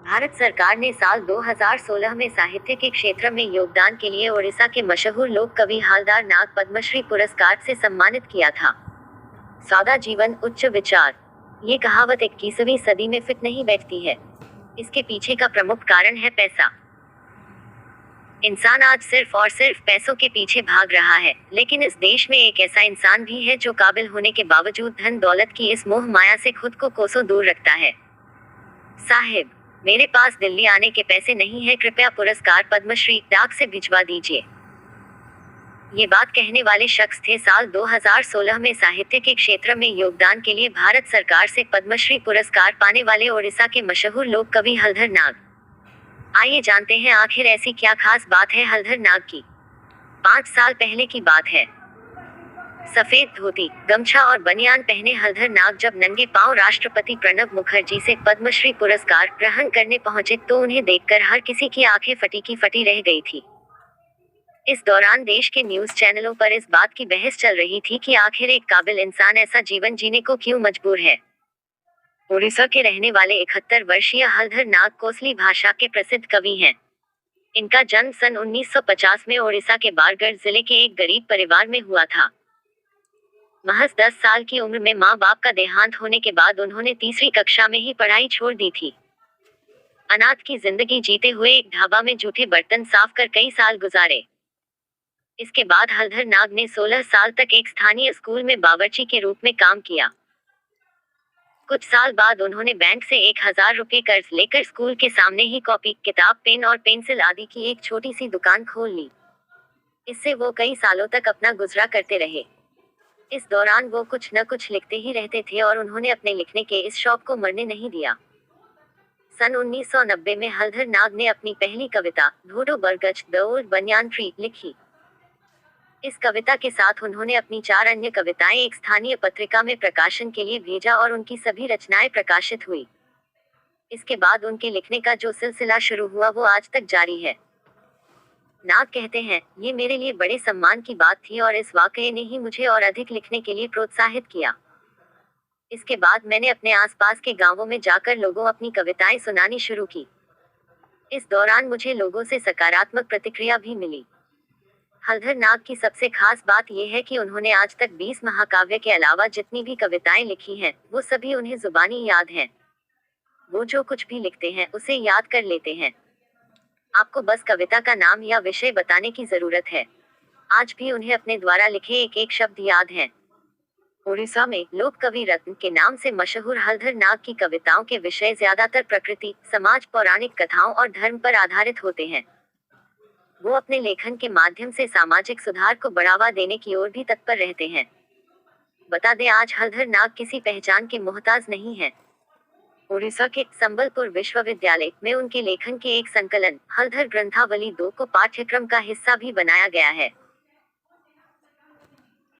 भारत सरकार ने साल 2016 में साहित्य के क्षेत्र में योगदान के लिए ओडिशा के मशहूर लोक कवि हलधर नाग पद्मश्री पुरस्कार से सम्मानित किया था। सादा जीवन उच्च विचार, ये कहावत 21वीं सदी में फिट नहीं बैठती है। इसके पीछे का प्रमुख कारण है पैसा। इंसान आज सिर्फ और सिर्फ पैसों के पीछे भाग रहा है, लेकिन इस देश में एक ऐसा इंसान भी है जो काबिल होने के बावजूद धन दौलत की इस मोह माया से खुद को कोसों दूर रखता है। साहिब, मेरे पास दिल्ली आने के पैसे नहीं है, कृपया पुरस्कार पद्मश्री डाक से भिजवा दीजिए। ये बात कहने वाले शख्स थे साल 2016 में साहित्य के क्षेत्र में योगदान के लिए भारत सरकार से पद्मश्री पुरस्कार पाने वाले ओडिशा के मशहूर लोक कवि हलधर नाग। आइए जानते हैं आखिर ऐसी क्या खास बात है हलधर नाग की। 5 साल पहले की बात है। सफेद धोती, गमछा और बनियान पहने हलधर नाग जब नंगे पांव राष्ट्रपति प्रणब मुखर्जी से पद्मश्री पुरस्कार ग्रहण करने पहुंचे तो उन्हें देखकर हर किसी की आंखें फटी की फटी रह गई थी। इस दौरान देश के न्यूज चैनलों पर इस बात की बहस चल रही थी कि आखिर एक काबिल इंसान ऐसा जीवन जीने को क्यों मजबूर है। ओडिशा के रहने वाले 71 वर्षीय हलधर नाग कोसली भाषा के प्रसिद्ध कवि हैं। इनका जन्म सन 1950 में ओडिशा के बारगढ़ जिले के एक गरीब परिवार में हुआ था। महज 10 साल की उम्र में माँ बाप का देहांत होने के बाद उन्होंने तीसरी कक्षा में ही पढ़ाई छोड़ दी थी। अनाथ की जिंदगी जीते हुए एक ढाबा में जूठे बर्तन साफ कर कई साल गुजारे। इसके बाद हलधर नाग ने 16 साल तक एक स्थानीय स्कूल में बावर्ची के रूप में काम किया। कुछ साल बाद उन्होंने बैंक से 1000 रुपये कर्ज लेकर स्कूल के सामने ही कॉपी, किताब, पेन और पेंसिल आदि की एक छोटी सी दुकान खोल ली। इससे वो कई सालों तक अपना गुजरा करते रहे। इस दौरान वो कुछ न कुछ लिखते ही रहते थे और उन्होंने अपने लिखने के इस शौक को मरने नहीं दिया। सन 1990 में हलधर नाग ने अपनी पहली कविता ढूंढो बरगद द ओल्ड बनियान ट्री लिखी। इस कविता के साथ उन्होंने अपनी 4 अन्य कविताएं एक स्थानीय पत्रिका में प्रकाशन के लिए भेजा और उनकी सभी रचनाएं प्रकाशित हुई। इसके बाद उनके लिखने का जो सिलसिला शुरू हुआ वो आज तक जारी है। नाग कहते हैं, ये मेरे लिए बड़े सम्मान की बात थी और इस वाकये ने ही मुझे और अधिक लिखने के लिए प्रोत्साहित किया। इसके बाद मैंने अपने आसपास के गांवों में जाकर लोगों अपनी कविताएं सुनानी शुरू की। इस दौरान मुझे लोगों से सकारात्मक प्रतिक्रिया भी मिली। हलधर नाग की सबसे खास बात यह है कि उन्होंने आज तक 20 महाकाव्य के अलावा जितनी भी कविताएं लिखी हैं, वो सभी उन्हें जुबानी याद हैं। वो जो कुछ भी लिखते हैं उसे याद कर लेते हैं। आपको बस कविता का नाम या विषय बताने की जरूरत है। आज भी उन्हें अपने द्वारा लिखे एक एक शब्द याद हैं। ओडिशा में लोक कवि रत्न के नाम से मशहूर हलधर नाग की कविताओं के विषय ज्यादातर प्रकृति, समाज, पौराणिक कथाओं और धर्म पर आधारित होते हैं। वो अपने लेखन के माध्यम से सामाजिक सुधार को बढ़ावा देने की ओर भी तत्पर रहते हैं। बता दें, आज हलधर नाग किसी पहचान के मोहताज नहीं है। ओडिशा के संबलपुर विश्वविद्यालय में उनके लेखन के एक संकलन हलधर ग्रंथावली 2 को पाठ्यक्रम का हिस्सा भी बनाया गया है।